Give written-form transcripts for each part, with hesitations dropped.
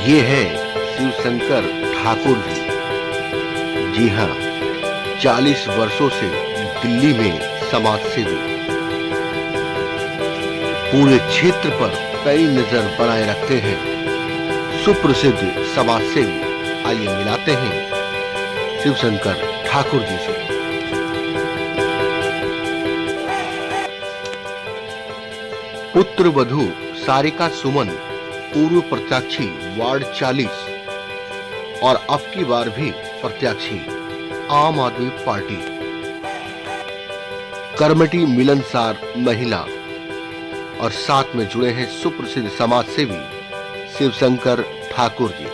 ये है शिवशंकर ठाकुर जी। जी हाँ, 40 वर्षों से दिल्ली में समाज सेवी, पूरे क्षेत्र पर कई नजर बनाए रखते हैं सुप्रसिद्ध समाज सेवी। आइए मिलाते हैं शिवशंकर ठाकुर जी से। पुत्र वधू सारिका सुमन पूर्व प्रत्याशी वार्ड 40 और अब की बार भी प्रत्याशी आम आदमी पार्टी। कर्मठी मिलनसार महिला और साथ में जुड़े हैं सुप्रसिद्ध समाज सेवी शिवशंकर ठाकुर जी।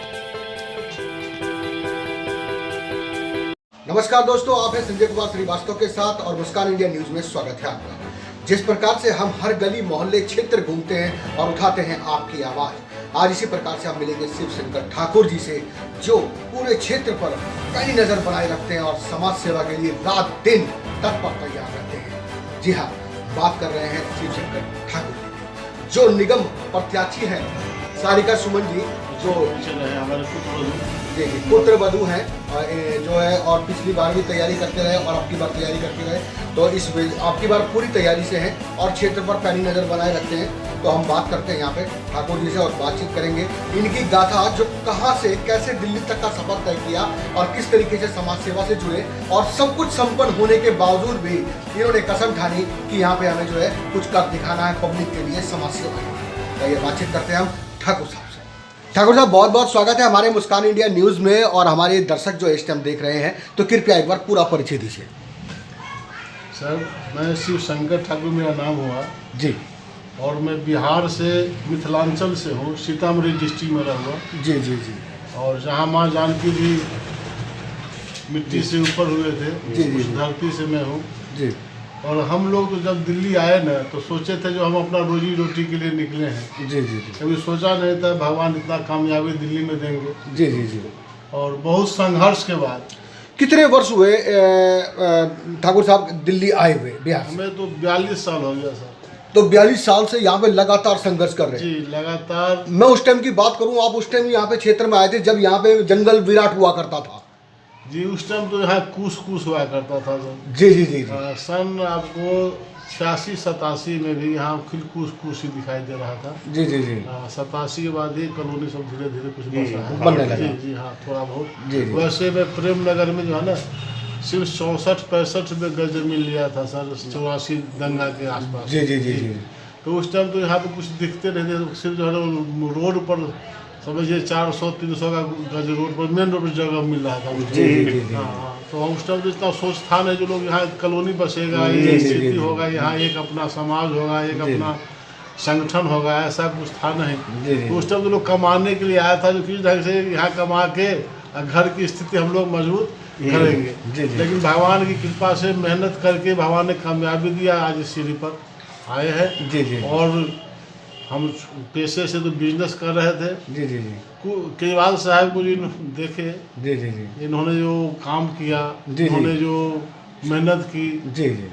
नमस्कार दोस्तों, आप हैं संजय कुमार श्रीवास्तव के साथ और मुस्कान इंडिया न्यूज में स्वागत है आपका। जिस प्रकार से हम हर गली मोहल्ले क्षेत्र घूमते हैं और उठाते हैं आपकी आवाज, आज इसी प्रकार से हम मिलेंगे शिवशंकर ठाकुर जी से, जो पूरे क्षेत्र पर कई नजर बनाए रखते हैं और समाज सेवा के लिए रात दिन तत्पर तैयार रहते हैं। जी हाँ, बात कर रहे हैं शिवशंकर ठाकुर जी, जो निगम प्रत्याशी हैं सारिका सुमन जी, जो हमारे पुत्र वधू हैं जो है, और पिछली बार भी तैयारी करते रहे और अब की बार तैयारी करते रहे, तो इस आपकी बार पूरी तैयारी से हैं और क्षेत्र पर पैनी नज़र बनाए रखते हैं। तो हम बात करते हैं यहाँ पे ठाकुर जी से और बातचीत करेंगे इनकी गाथा, जो कहाँ से कैसे दिल्ली तक का सफर तय किया और किस तरीके से समाज सेवा से जुड़े, और सब कुछ संपन्न होने के बावजूद भी इन्होंने कसम ठानी कि यहाँ पे हमें जो है कुछ कर दिखाना है पब्लिक के लिए, समाज सेवा। तो ये बातचीत करते हैं हम ठाकुर साहब से। ठाकुर साहब, बहुत बहुत स्वागत है हमारे मुस्कान इंडिया न्यूज़ में, और हमारे दर्शक जो इस टाइम देख रहे हैं, तो कृपया एक बार पूरा परिचय दीजिए। सर, मैं शिवशंकर ठाकुर मेरा नाम हुआ जी, और मैं बिहार से मिथिलांचल से हूँ, सीतामढ़ी डिस्ट्रिक्ट में रहा हुआ। जी जी जी। और जहाँ माँ जानकी भी मिट्टी से ऊपर हुए थे, जी, उस जी। धरती से मैं हूँ। जी। और हम लोग तो जब दिल्ली आए ना, तो सोचे थे जो हम अपना रोजी रोटी के लिए निकले हैं। जी जी जी। कभी सोचा नहीं था भगवान इतना कामयाबी दिल्ली में देंगे। जी जी जी। और बहुत संघर्ष के बाद। कितने वर्ष हुए ठाकुर साहब दिल्ली आए हुए बिहार से? हमें तो 42 साल हो गया सर। तो 42 साल से यहाँ पे लगातार संघर्ष कर रहे हैं? जी, लगातार। मैं उस टाइम की बात करूँ, आप उस टाइम यहाँ पे क्षेत्र में आए थे जब यहाँ पे जंगल विराट हुआ करता था? जी, उस टाइम तो यहाँ कूस हुआ करता था सर। जी जी जी जी। सन आपको 86-87 में भी यहाँ फिर कूस ही दिखाई दे रहा था। जी जी जी। 87 के बाद ही कॉलोनी सब धीरे धीरे कुछ बसा है, बनने लगा। जी जी हाँ, थोड़ा बहुत। जी जी। वैसे मैं प्रेम नगर में जो है ना, सिर्फ 64-65 में गज जमीन लिया था सर, 84 दंगा के आसपास। जी जी जी जी। तो उस टाइम तो यहाँ पे कुछ दिखते नहीं थे, सिर्फ जो है ना रोड पर समझिए 400-300 का गज रोड पर, मेन रोड पर जगह मिल रहा था। जी जी जी। हाँ, तो उस टाइम तो इतना सोच था नहीं जो लोग यहाँ कॉलोनी बसेगा, ये स्थिति होगा, यहाँ एक अपना समाज होगा, एक अपना संगठन होगा, ऐसा कुछ था नहीं। तो उस टाइम तो लोग कमाने के लिए आया था, जो किस ढंग से यहाँ कमा के घर की स्थिति हम लोग मजबूत करेंगे। लेकिन भगवान की कृपा से मेहनत करके भगवान ने कामयाबी दिया, आज इस सीढ़ी पर आए हैं। जी जी। और हम पेशे से तो बिजनेस कर रहे थे। जी जी जी। केजरीवाल साहब को जी देखे, जी जी जी, इन्होंने जो काम किया, इन्होंने जो मेहनत की, जी जी,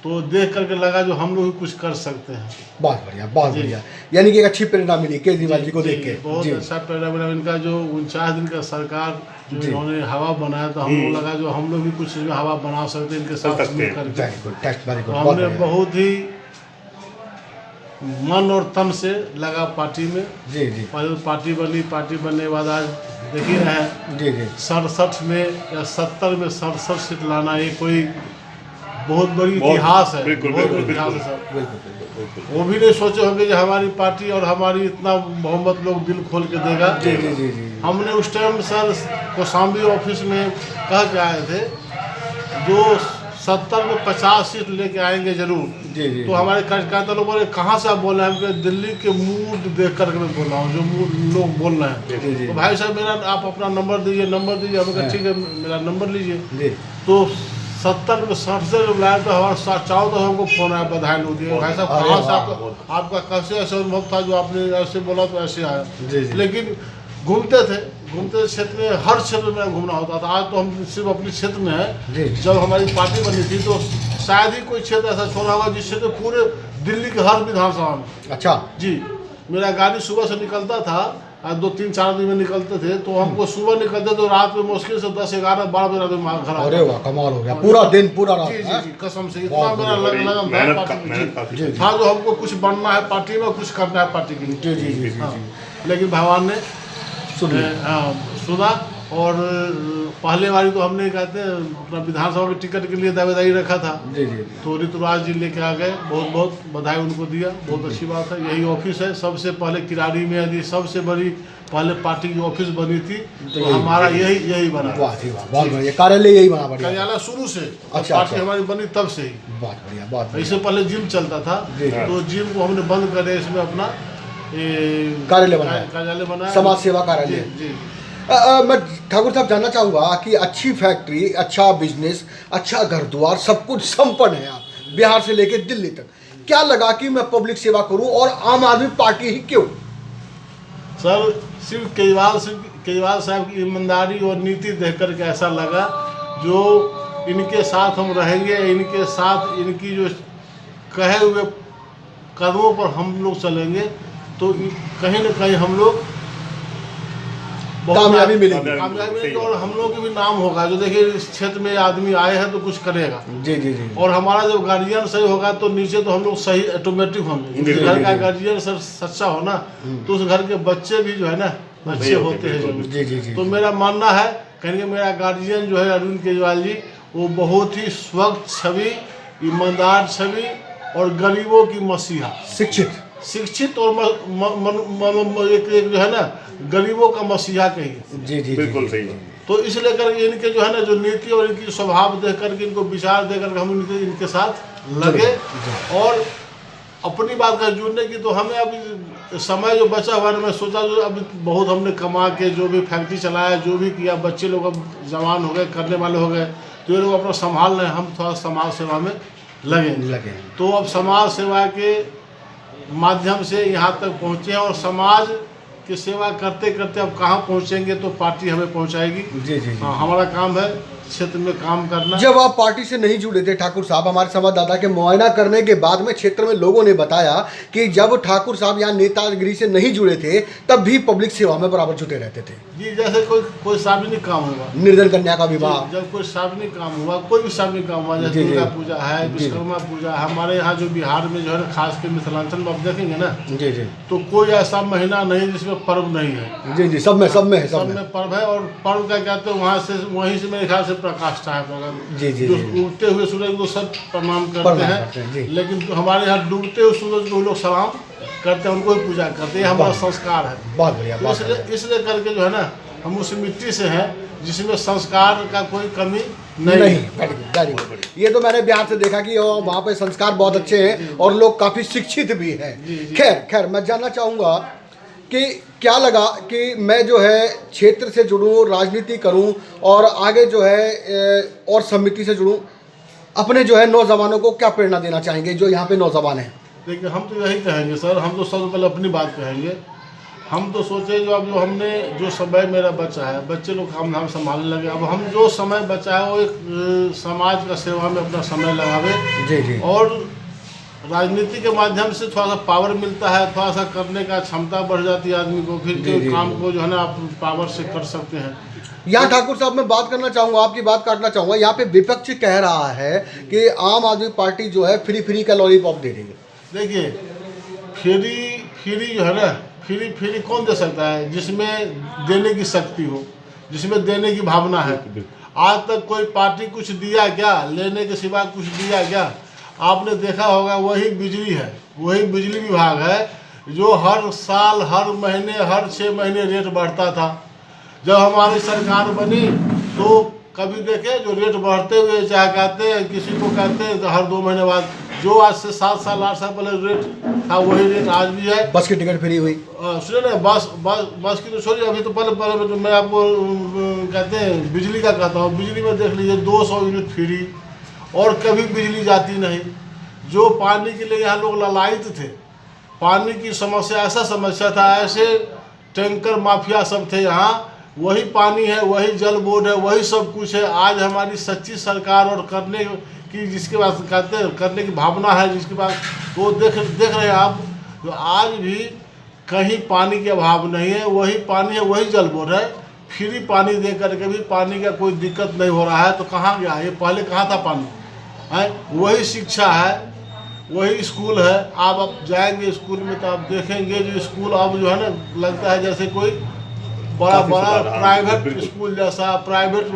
तो देख करके लगा जो हम लोग भी कुछ कर सकते हैं। बहुत बढ़िया, बहुत बढ़िया। यानी कि एक अच्छी प्रेरणा मिली केजरीवाल जी को देख के। बहुत अच्छा प्रेरणा मिला। इनका जो 49 दिन का सरकार जो इन्होंने हवा बनाया, तो हम लोग लगा जो हम लोग भी कुछ इसमें हवा बना सकते हैं इनके साथ मिलकर। हमने बहुत ही मन और तन से लगा पार्टी में। जी जी। पार्टी बनी, पार्टी बनने के बाद आज देख ही रहे हैं। जी जी। 67 में या 70 में 67 सीट लाना, ये कोई बहुत बड़ी इतिहास है। बहुत बड़ी इतिहास है सर। वो भी नहीं सोचे होंगे कि हमारी पार्टी और हमारी इतना बहुमत लोग दिल खोल के देगा। जी जी जी जी। हमने उस टाइम सर कौशाम्बी ऑफिस में कह के आए थे, जो 70 में 50 सीट लेके आएंगे जरूर। जी जी। तो हमारे कार्यकर्ता लोग बोले कहाँ से आप बोल रहे हैं? दिल्ली के मूड देख करके मैं बोल रहा हूँ, जो मूड लोग बोल रहे हैं। तो भाई साहब मेरा आप अपना नंबर दीजिए। हमने कहा ठीक है, मेरा नंबर लीजिए। तो 70 में 60 से बुलाया, तो हमारा चारों तो हमको फोन आया, बधाई लो दिए। भाई साहब कहाँ से आपका कैसे ऐसा अनुभव था जो आपने ऐसे बोला तो ऐसे आया? लेकिन घूमते थे क्षेत्र में, हर क्षेत्र में घूमना होता था। आज तो हम सिर्फ अपने क्षेत्र में है। जब हमारी पार्टी बनी थी तो शायद ही कोई क्षेत्र ऐसा छोड़ा होगा जिस क्षेत्र पूरे दिल्ली के हर विधानसभा में। अच्छा जी। मेरा गाड़ी सुबह से निकलता था आज 2-3-4 दिन में निकलते थे, तो हमको सुबह निकलते तो रात में मुश्किल से 10-11-12 बजे रात में घर अरे वाह, कमाल हो गया, पूरा दिन पूरा रात। जी जी जी, कसम से इतना मेरा लगन था पार्टी में था, जो हमको कुछ बनना है पार्टी में, कुछ करना है पार्टी के लिए। जी जी जी, लेकिन भगवान ने सुना, और पहले बारी तो हमने कहते हैं अपना विधानसभा के टिकट के लिए दावेदारी रखा था। जी जी, तो ऋतुराज जी लेके आ गए, बहुत बहुत बधाई उनको दिया, बहुत अच्छी बात है। यही ऑफिस है सबसे पहले किराड़ी में, यदि सबसे बड़ी पहले पार्टी की ऑफिस बनी थी तो हमारा यही बना। वाह जी वाह, बहुत बढ़िया, कार्यालय यही बना। बढ़िया, कार्यालय शुरू से अच्छा, पार्टी हमारी बनी तब से ही। बहुत बढ़िया, बहुत बढ़िया। इससे पहले जिम चलता था, तो जिम को हमने बंद कर दिया, इसमें अपना कार्यालय बनाया, समाज सेवा कार्यालय। जी। मैं ठाकुर साहब जानना चाहूँगा कि अच्छी फैक्ट्री, अच्छा बिजनेस, अच्छा घर द्वार, सब कुछ संपन्न है आप बिहार से लेकर दिल्ली तक, क्या लगा कि मैं पब्लिक सेवा करूं और आम आदमी पार्टी ही क्यों? सर सिर्फ केजरीवाल साहब की ईमानदारी और नीति देख करके ऐसा लगा, जो इनके साथ हम रहेंगे, इनके साथ इनकी जो कहे हुए कदमों पर हम लोग चलेंगे, तो कहीं न कहीं हम लोग कामयाबी मिलेगी, और हम लोग के भी नाम होगा। जो देखिए इस क्षेत्र में आदमी आए हैं तो कुछ करेगा। जी जी जी, और हमारा जब गार्जियन सही होगा तो नीचे तो हम लोग सही ऑटोमेटिक होंगे। घर का गार्जियन सच्चा हो ना, तो उस घर के बच्चे भी जो है ना अच्छे होते हैं। जी जी जी, तो मेरा मानना है, कहेंगे मेरा गार्जियन जो है अरविंद केजरीवाल जी, वो बहुत ही स्वच्छ छवि, ईमानदार छवि और गरीबों की मसीहा, शिक्षित और एक जो है ना गरीबों का मसीहा कहिए। जी जी, बिल्कुल सही। तो इसलिए करके इनके जो है ना जो नीति और इनकी स्वभाव देख करके, इनको विचार दे करके हम इनके साथ लगे। और अपनी बात का जुड़ने की तो हमें अभी समय जो बचा हुआ है, मैं सोचा जो अभी बहुत हमने कमा के जो भी फैक्ट्री चलाया, जो भी किया, बच्चे लोग अब जवान हो गए, करने वाले हो गए, तो ये लोग अपना संभाल रहे हैं, हम थोड़ा समाज सेवा में लगे। तो अब समाज सेवा के माध्यम से यहाँ तक पहुँचे हैं, और समाज की सेवा करते करते अब कहाँ पहुँचेंगे तो पार्टी हमें पहुँचाएगी। जी जी, हाँ, हमारा काम है क्षेत्र में काम करना। जब आप पार्टी से नहीं जुड़े थे ठाकुर साहब, हमारे संवाददाता के मुआयना करने के बाद में क्षेत्र में लोगों ने बताया कि जब ठाकुर साहब यहाँ नेतागिरी से नहीं जुड़े थे तब भी पब्लिक सेवा में बराबर जुटे रहते थे। जी, जैसे कोई सार्वजनिक काम हुआ, निर्धन कन्या का विवाह, जब कोई सार्वजनिक काम हुआ, कोई भी सार्वजनिक काम हुआ, जैसे दुर्गा पूजा है, विश्वकर्मा पूजा, हमारे यहाँ जो बिहार में जो है ना, खास कर मिथिलांचल में आप देखेंगे ना, जी जी, तो कोई ऐसा महीना नहीं जिसमें पर्व नहीं है। जी जी, सब में पर्व है। और पर्व क्या कहते हैं, वहीं से मेरे ख्याल से प्रकाश है। जी जी, उगते हुए सूरज को सब प्रणाम करते हैं, लेकिन हमारे यहाँ डूबते हुए सूरज को लोग सलाम करते हैं, उनको ही पूजा करते हैं, हमारा संस्कार है। बहुत बढ़िया। इसलिए करके जो है ना, हम उस मिट्टी से हैं जिसमें संस्कार का कोई कमी नहीं। ये तो मैंने बिहार से देखा कि वहाँ पे संस्कार बहुत अच्छे हैं और लोग काफी शिक्षित भी हैं। खैर मैं जानना चाहूँगा कि क्या लगा कि मैं जो है क्षेत्र से जुड़ूं, राजनीति करूं और आगे जो है और समिति से जुड़ूं, अपने जो है नौजवानों को क्या प्रेरणा देना चाहेंगे जो यहाँ पे नौजवान हैं? देखिए, हम तो यही कहेंगे सर, हम तो सबसे पहले अपनी बात कहेंगे। हम तो सोचे जो अब जो हमने जो समय मेरा बचा है, बच्चे लोग काम धाम संभालने लगे, अब हम जो समय बचा है वो एक समाज का सेवा में अपना समय लगावे। जी जी, और राजनीति के माध्यम से थोड़ा सा पावर मिलता है, थोड़ा सा करने का क्षमता बढ़ जाती है आदमी को, फिर जो काम को जो है ना आप पावर से कर सकते हैं। यहाँ ठाकुर साहब मैं बात करना चाहूँगा, आपकी बात काटना चाहूँगा। यहाँ पे विपक्ष कह रहा है कि आम आदमी पार्टी जो है फ्री का लॉलीपॉप दे रही है। देखिए, फ्री जो है ना, फ्री कौन दे सकता है? जिसमें देने की शक्ति हो, जिसमें देने की भावना है। आज तक कोई पार्टी कुछ दिया क्या? लेने के सिवा कुछ दिया क्या? आपने देखा होगा, वही बिजली है, वही बिजली विभाग है जो हर साल, हर महीने, हर 6 महीने रेट बढ़ता था। जब हमारी सरकार बनी तो कभी देखे जो रेट बढ़ते हुए, चाहे कहते हैं किसी को कहते हैं हर 2 महीने बाद, जो आज से 7 साल 8 साल पहले रेट था वही रेट आज भी है। बस की टिकट फ्री हुई, सुनिए ना, बस की तो छोड़िए, अभी तो पहले तो मैं आपको कहते हैं बिजली का कहता हूँ। बिजली में देख लीजिए 200 यूनिट फ्री, और कभी बिजली जाती नहीं। जो पानी के लिए यहाँ लोग ललायित थे, पानी की समस्या, ऐसा समस्या था, ऐसे टैंकर माफिया सब थे यहाँ, वही पानी है, वही जल बोर्ड है, वही सब कुछ है। आज हमारी सच्ची सरकार और करने की, जिसके पास कहते हैं करने की भावना है, जिसके पास वो देख रहे हैं आप, जो आज भी कहीं पानी के अभाव नहीं है, वही पानी है, वही जल बोर्ड है। फ्री पानी दे करके भी पानी का कोई दिक्कत नहीं हो रहा है, तो कहाँ गया ये? पहले कहाँ था पानी है? वही शिक्षा है, वही स्कूल है। आप जाएंगे स्कूल में तो आप देखेंगे जो स्कूल अब जो है ना, लगता है जैसे कोई बड़ा बड़ा प्राइवेट स्कूल जैसा, प्राइवेट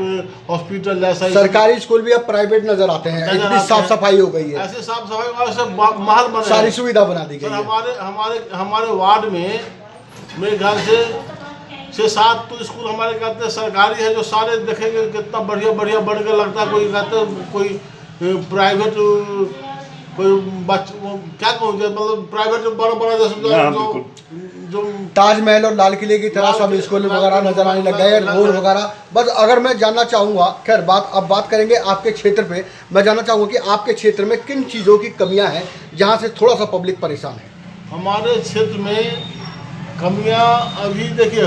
हॉस्पिटल जैसा। सरकारी स्कूल भी अब प्राइवेट नजर आते हैं, इतनी साफ सफाई हो गई है, ऐसे साफ सफाई, ऐसे महल बने, सारी सुविधा बना दी गई है। हमारे वार्ड में मेरे ख्याल से 6-7 तो स्कूल हमारे कहते हैं सरकारी है, जो सारे देखेंगे कितना बढ़िया बढ़िया बन के लगता है। कोई कहते हैं कोई प्राइवेट, कोई क्या कहूँगे, मतलब प्राइवेट बड़ा बड़ा जैसे जो ताजमहल और लाल किले की तरह सब स्कूल वगैरह नजर आने लग गए, रोड वगैरह। बस अगर मैं जानना चाहूँगा, खैर बात करेंगे आपके क्षेत्र पे। मैं जानना चाहूँगा कि आपके क्षेत्र में किन चीज़ों की कमियाँ हैं जहाँ से थोड़ा सा पब्लिक परेशान है। हमारे क्षेत्र में कमियां अभी देखिए,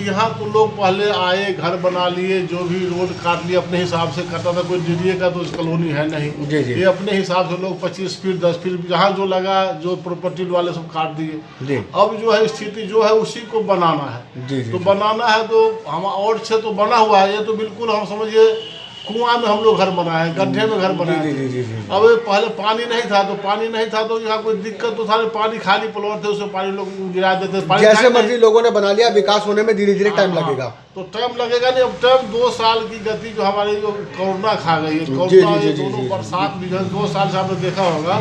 यहाँ तो लोग पहले आए, घर बना लिए, जो भी रोड काट लिए अपने हिसाब से काटा था। कोई डीडीए का तो कॉलोनी है नहीं, ये अपने हिसाब से लोग 25 फीट 10 फीट जहाँ जो लगा, जो प्रॉपर्टी वाले सब काट दिए। अब जो है स्थिति जो है उसी को बनाना है। तो बनाना है तो हम और से तो बना हुआ है, ये तो बिल्कुल हम समझिए कुआं में हम लोग घर बनाए, गड्ढे में घर बनाए। अब पहले पानी नहीं था, तो यहाँ कोई दिक्कत तो था, पानी खाली प्लॉट थे, उसमें पानी लोग गिरा देते। जैसे मर्जी लोगों ने बना लिया, विकास होने में धीरे धीरे टाइम लगेगा। तो टाइम लगेगा नहीं, अब टाइम 2 साल की गति जो हमारी जो कोरोना खा गई है, कोरोना ये दोनों बरसात भी 2 साल से आपने देखा होगा।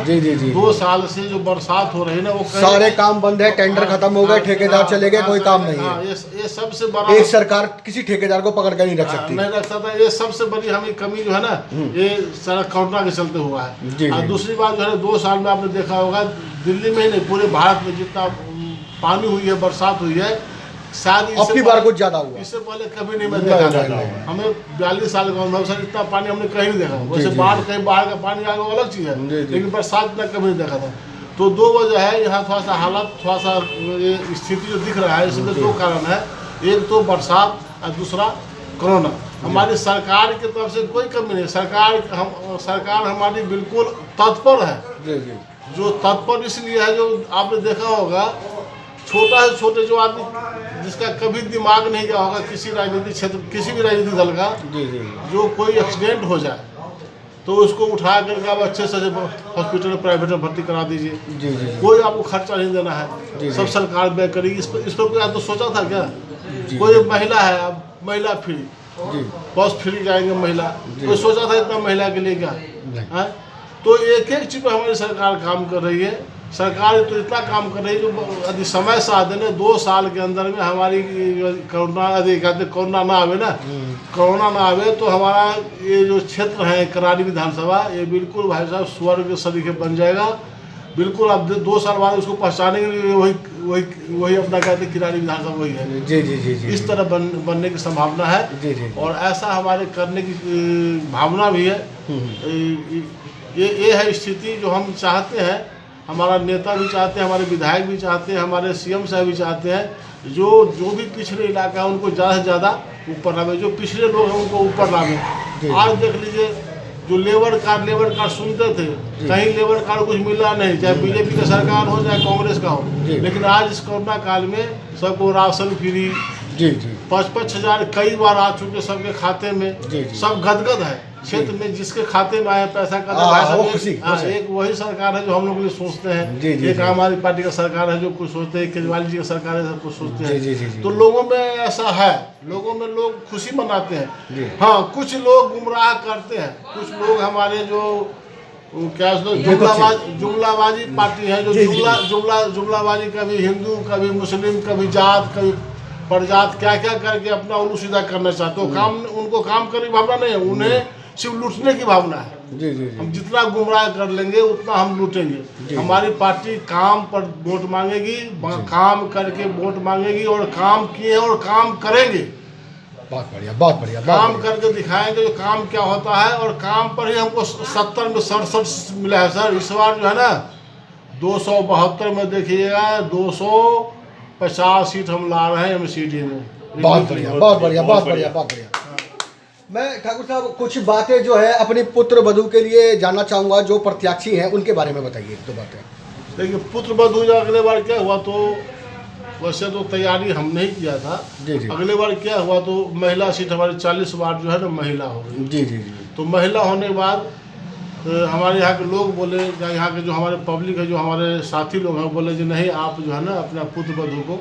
2 साल से जो बरसात हो रही है ना, वो सारे काम बंद है, टेंडर खत्म हो गए, ठेकेदार चले गए, कोई काम नहीं है। ये सबसे बड़ा, एक सरकार किसी ठेकेदार को पकड़ कर नहीं रख सकती, नहीं रख सकता। ये सबसे बड़ी हमें कमी जो है ना, ये सारा कोरोना के चलते हुआ है। और दूसरी बात जो है, 2 साल में आपने देखा होगा, दिल्ली में ही नहीं पूरे भारत में जितना पानी हुई है, बरसात हुई है, शायद अपनी बार कुछ ज्यादा हुआ। इससे पहले कभी नहीं मैं देखा था। हमें 42 साल का अनुभव, सर इतना पानी हमने कहीं नहीं देखा। वैसे कहीं बाहर का पानी आ गया वो अलग चीज़ है, लेकिन बरसात इतना कभी नहीं देखा था। तो 2 वजह है यहाँ, थोड़ा सा हालत, थोड़ा सा स्थिति जो दिख रहा है, इसमें 2 कारण है। एक तो बरसात और दूसरा कोरोना। हमारी सरकार की तरफ से कोई कमी नहीं, सरकार हमारी बिल्कुल तत्पर है। जो तत्पर इसलिए है, जो आपने देखा होगा, छोटा से छोटे जो आदमी जिसका कभी दिमाग नहीं गया होगा किसी राजनीतिक क्षेत्र, किसी भी राजनीतिक दल का, जो कोई एक्सीडेंट हो जाए तो उसको उठा करके आप अच्छे से हॉस्पिटल प्राइवेट में भर्ती करा दीजिए। कोई आपको खर्चा नहीं देना है, सब सरकार व्यय करेगी। इस पर कोई आप तो सोचा था क्या? कोई महिला है, अब महिला फ्री, बस फ्री जाएंगे महिला, कोई सोचा था इतना महिला के लिए क्या है? तो एक चीज पर हमारी सरकार काम कर रही है। सरकार तो इतना काम कर रही है, जो यदि समय साधन है 2 साल के अंदर में हमारी कोरोना, यदि कहते कोरोना ना आवे ना, कोरोना ना आवे तो हमारा ये जो क्षेत्र है करारी विधानसभा, ये बिल्कुल भाई साहब स्वर्ग सरीखे बन जाएगा। बिल्कुल आप 2 साल बाद उसको पहचानेंगे, वही अपना कहते किरारी विधानसभा वही है। जी। इस तरह बनने की संभावना है। और ऐसा हमारे करने की भावना भी है। ये है स्थिति जो हम चाहते हैं, हमारा नेता भी चाहते हैं, हमारे विधायक भी चाहते हैं, हमारे सीएम साहब भी चाहते हैं, जो भी पिछड़े इलाका है उनको ज़्यादा से ज़्यादा ऊपर लावे, जो पिछड़े लोग हैं उनको ऊपर लावे। आज देख लीजिए, जो लेबर कार्ड सुनते थे, कहीं लेबर कार्ड कुछ मिला नहीं, चाहे बीजेपी का सरकार हो चाहे कांग्रेस का हो। लेकिन आज इस कोरोना काल में सबको राशन फ्री, 5-5 हज़ार कई बार आ चुके सबके खाते में। सब गदगद है क्षेत्र में, जिसके खाते में आया पैसा का एक वही सरकार है जो हम लोग लिए सोचते हैं। एक आम आदमी पार्टी का सरकार है जो कुछ सोचते हैं, केजरीवाल जी का सरकार है सब कुछ सोचते हैं। तो लोगों में ऐसा है, लोगों में लोग खुशी मनाते हैं। हाँ, कुछ लोग गुमराह करते हैं, कुछ लोग हमारे जो क्या जुमलाबाजी पार्टी है, जो जुमलाबाजी, कभी हिंदू, कभी मुस्लिम, कभी जात, कभी प्रजात, क्या क्या करके अपना उल्लू सीधा करना चाहते हो। उनको काम करने की भावना नहीं है, उन्हें सिर्फ लूटने की भावना है। हम जितना गुमराह कर लेंगे उतना हम लूटेंगे। हमारी पार्टी काम पर वोट मांगेगी, काम करके वोट मांगेगी, और काम किए और काम करेंगे। बहुत बढ़िया काम करके दिखाएंगे जो काम क्या होता है। और काम पर ही हमको 70 में 67 मिला है सर। इस बार जो है ना 272 में देखिएगा 250 सीट हम ला रहे हैं MCD में। बहुत बढ़िया। मैं ठाकुर साहब कुछ बातें जो है अपनी पुत्र वधू के लिए जानना चाहूँगा, जो प्रत्याशी हैं उनके बारे में बताइए 1-2 बातें। देखिए, पुत्र वधू अगले बार क्या हुआ, तो वैसे तो तैयारी हमने ही किया था। जी जी अगले बार क्या हुआ तो महिला सीट हमारी 40 वार्ड जो है ना महिला हो गई। जी जी जी तो महिला होने के बाद हमारे यहाँ के लोग बोले, यहाँ के जो हमारे पब्लिक है, जो हमारे साथी लोग हैं, बोले कि नहीं आप जो है ना अपना पुत्र वधू को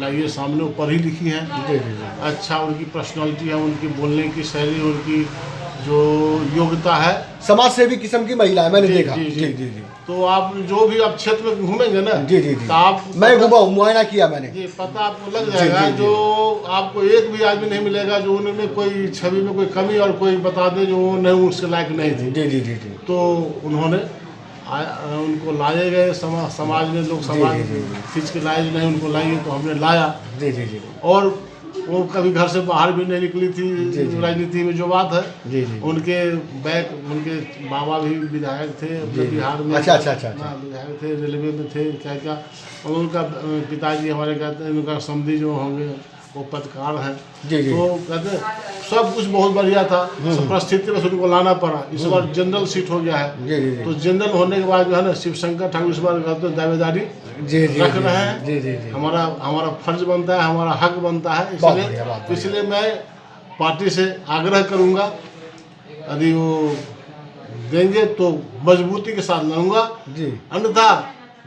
लाइए सामने, वो पढ़ी लिखी हैं, जी जी अच्छा उनकी पर्सनालिटी है, उनकी बोलने की शैली, उनकी जो योग्यता है, समाज सेवी किस्म की महिला है, मैंने देखा। जी जी जी जी जी तो आप जो भी आप क्षेत्र में घूमेंगे ना, जी जी जी तो आप मैं घुमा हूँ, मुआयना किया मैंने। जी पता आपको लग जाएगा। जी, जी, जी। जो आपको एक भी आदमी नहीं मिलेगा जो उनमें कोई छवि में कोई कमी और कोई बता दे जो नहीं उसके लायक नहीं थी। जी जी जी जी तो उन्होंने उनको लाए गए, समाज में लोग समाज जी, जी, जी। खींच के लाए, नहीं उनको लाइए, तो हमने लाया। जी जी जी और वो कभी घर से बाहर भी नहीं निकली थी। जी, जी। राजनीति में जो बात है, जी जी उनके उनके बाबा भी विधायक थे अपने जी, जी। बिहार में। अच्छा, अच्छा, अच्छा, अच्छा। हाँ, विधायक थे, रेलवे में थे, क्या क्या। और उनका पिताजी हमारे कहते हैं, उनका समधी जो होंगे वो पत्रकार हैं। जी, जी। तो कहते हैं सब कुछ बहुत बढ़िया था, परिस्थिति में उनको लाना पड़ा। इस बार जनरल सीट हो गया है। जी जी तो जनरल होने के बाद जो है ना शिव शंकर ठाकुर इस बार कहते हैं दावेदारी जी जी रख रहे हैं। जी जी जी हमारा फर्ज बनता है, हमारा हक बनता है। बहुत बढ़िया, बहुत बढ़िया। इसलिए मैं पार्टी से आग्रह करूंगा, यदि वो देंगे तो मजबूती के साथ लड़ूंगा, जी अन्यथा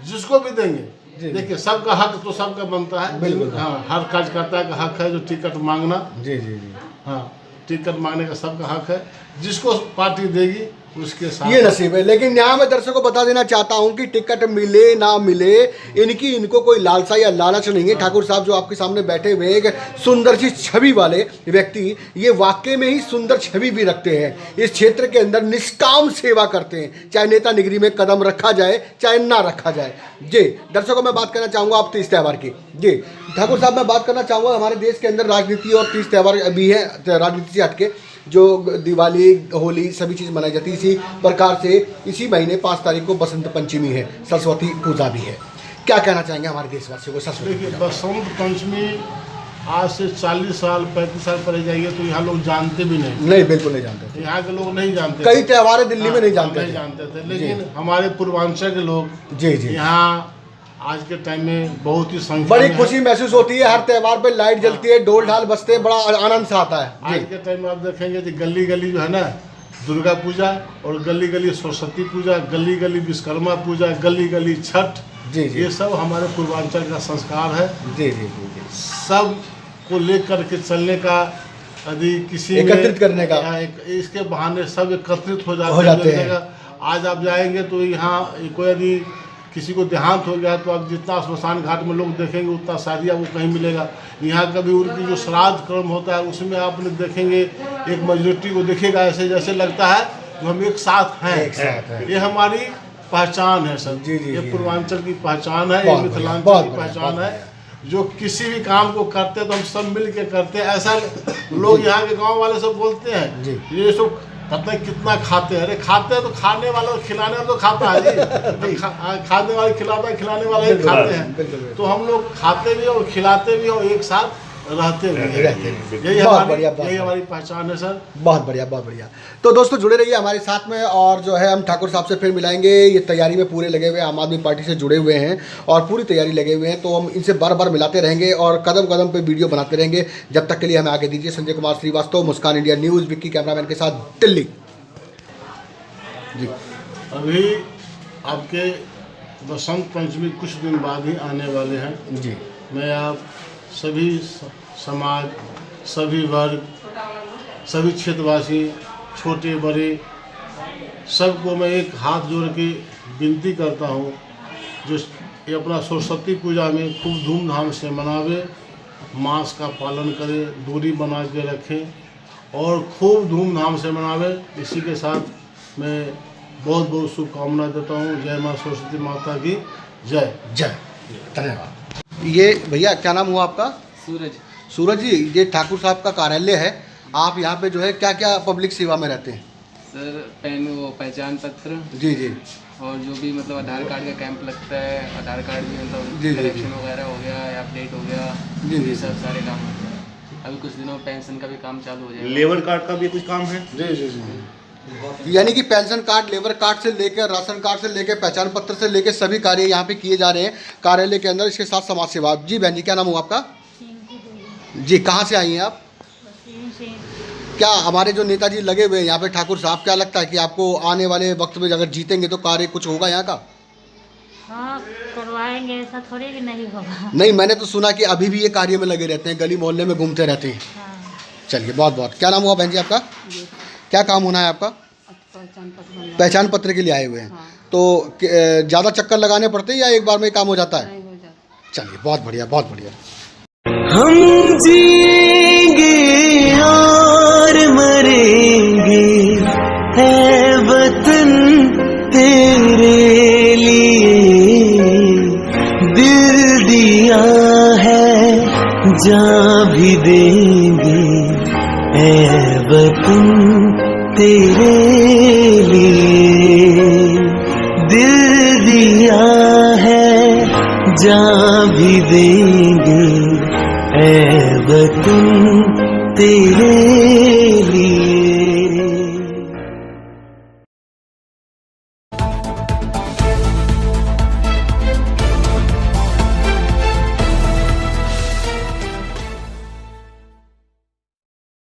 जिसको भी देंगे, जी। देखिए सबका हक तो सबका बनता है। बिल्कुल। हाँ, हर कार्यकर्ता का हक है जो टिकट मांगना। जी जी जी हाँ, टिकट मांगने का सबका हक है। जिसको पार्टी देगी उसके साथ ये नसीब है। लेकिन यहाँ मैं दर्शकों को बता देना चाहता हूँ कि टिकट मिले ना मिले, इनको कोई लालसा या लालच नहीं है। ठाकुर साहब जो आपके सामने बैठे हुए एक सुंदर सी छवि वाले व्यक्ति, ये वाकई में ही सुंदर छवि भी रखते हैं। इस क्षेत्र के अंदर निष्काम सेवा करते हैं, चाहे नेता निगरी में कदम रखा जाए चाहे ना रखा जाए। जी दर्शकों मैं बात करना चाहूँगा आप तीज त्यौहार की। जी ठाकुर साहब मैं बात करना चाहूँगा, हमारे देश के अंदर राजनीति और तीज त्यौहार भी है, राजनीति से हटके जो दिवाली होली सभी चीज़ मनाई जाती है। इसी प्रकार से इसी महीने 5 तारीख को बसंत पंचमी है, सरस्वती पूजा भी है। क्या कहना चाहेंगे हमारे देशवासियों को सरस्वती देखिए पूजा? बसंत पंचमी आज से 40 साल 35 साल पहले जाइए तो यहाँ लोग जानते भी नहीं। नहीं बिल्कुल नहीं जानते थे। यहाँ के लोग नहीं जानते कई थे। त्यौहार दिल्ली में हाँ, नहीं जानते नहीं थे। जानते थे, लेकिन हमारे पूर्वांचल के लोग जी जी यहाँ आज के टाइम में बहुत ही संख्या बड़ी में खुशी है। महसूस होती है, हर त्यौहार पे लाइट जलती है, ढोल ढाल बजते हैं, बड़ा आनंद सा आता है। आज जी के टाइम में आप देखेंगे कि गली गली जो है ना दुर्गा पूजा, और गली गली सरस्वती पूजा, गली गली विश्वकर्मा पूजा, गली गली छठ, जी जी ये सब हमारे पूर्वांचल का संस्कार है। जी जी जी सब को लेकर के चलने का, यदि किसी में एकत्रित करने का। इसके बहाने सब एकत्रित हो हो जाते जाते हैं। आज आप जाएंगे तो यहाँ कोई यदि किसी को देहांत हो गया तो आप जितना स्मशान घाट में लोग देखेंगे उतना शादी आपको कहीं मिलेगा। यहाँ कभी उनकी जो श्राद्ध कर्म होता है उसमें आप देखेंगे एक मेजोरिटी को देखेगा, ऐसे जैसे लगता है जो हम एक साथ हैं। एक साथ हैं। ये हमारी पहचान है सर। जी, जी, ये जी। पूर्वांचल की पहचान है, ये बहुत बढ़िया, मिथिलांचल बहुत की बढ़िया, पहचान बहुत है। जो किसी भी काम को करते हैं तो हम सब मिल के करते हैं। ऐसा लोग यहाँ के गांव वाले सब बोलते हैं जी। ये सब पता है कितना खाते हैं। अरे खाते हैं तो खाने वाला, खिलाने वाला तो खाता है जी। खाने वाला खिलाता है, खिलाने वाला ही बिल्कुल, खाते हैं। बिल्कुल, बिल्कुल। तो हम लोग खाते भी और खिलाते भी और एक साथ रहते भी हैं। रहते भी। यही बहुत हमारी बढ़िया, बहुत यही बढ़िया। हमारी पहचान है सर। बहुत बढ़िया बहुत बढ़िया। तो दोस्तों जुड़े रहिए हमारे साथ में, और जो है हम ठाकुर साहब से फिर मिलाएंगे। ये तैयारी में पूरे लगे हुए हैं, आम आदमी पार्टी से जुड़े हुए हैं और पूरी तैयारी लगे हुए हैं। तो हम इनसे बार बार मिलाते रहेंगे और कदम कदम पे वीडियो बनाते रहेंगे। जब तक के लिए हमें आगे दीजिए। संजय कुमार श्रीवास्तव, मुस्कान इंडिया न्यूज़, विक्की कैमरामैन के साथ, दिल्ली। जी अभी आपके बसंत पंचमी कुछ दिन बाद ही आने वाले हैं। जी मैं आप सभी समाज, सभी वर्ग, सभी क्षेत्रवासी, छोटे बड़े सबको मैं एक हाथ जोड़ के विनती करता हूँ जो ये अपना सरस्वती पूजा में खूब धूमधाम से मनावे, मास्क का पालन करें, दूरी बना के रखें और खूब धूमधाम से मनावे। इसी के साथ मैं बहुत बहुत शुभकामनाएं देता हूँ। जय माँ सरस्वती माता की जय। जय, धन्यवाद। ये भैया क्या नाम हुआ आपका? सूरज। सूरज जी, ये ठाकुर साहब का कार्यालय है। आप यहाँ पे जो है क्या क्या पब्लिक सेवा में रहते हैं? सर पहचान पत्र जी जी और जो भी मतलब आधार कार्ड का कैंप लगता है, आधार कार्ड भी मतलब जी, जी, करेक्शन वगैरह हो गया या अपडेट हो गया, जी, जी। ये सब सारे काम होते हैं। अभी कुछ दिनों में पेंशन का भी काम चालू हो जाएगा। लेबर कार्ड का भी कुछ काम है? जी जी जी। यानी कि पेंशन कार्ड, लेबर कार्ड से लेकर, राशन कार्ड से लेकर, पहचान पत्र से लेकर सभी कार्य यहाँ पे किए जा रहे हैं कार्यालय के अंदर। इसके साथ समाज सेवा। जी बहन जी, क्या नाम हुआ आपका? जी, कहाँ से आई हैं आप? क्या हमारे जो नेताजी लगे हुए हैं यहाँ पे ठाकुर साहब, क्या लगता है कि आपको आने वाले वक्त में अगर जीतेंगे तो कार्य कुछ होगा यहाँ का? हाँ, करवाएंगे, ऐसा थोड़ी भी नहीं होगा। नहीं, मैंने तो सुना कि अभी भी ये कार्य में लगे रहते हैं, गली मोहल्ले में घूमते रहते हैं। हाँ। चलिए, बहुत बहुत। क्या नाम हुआ बहन जी आपका? क्या काम होना है आपका? पहचान पत्र के लिए आए हुए हैं। हाँ। तो ज़्यादा चक्कर लगाने पड़ते हैं या एक बार में काम हो जाता है? नहीं हो जाता। चलिए, बहुत बढ़िया, बहुत बढ़िया। हम जिएंगे और मरेंगे, है वतन तेरे लिए, दिल दिया है जान भी देंगे, है वतन तेरे लिए, दिल दिया है जान भी देंगे, है वतन तेरे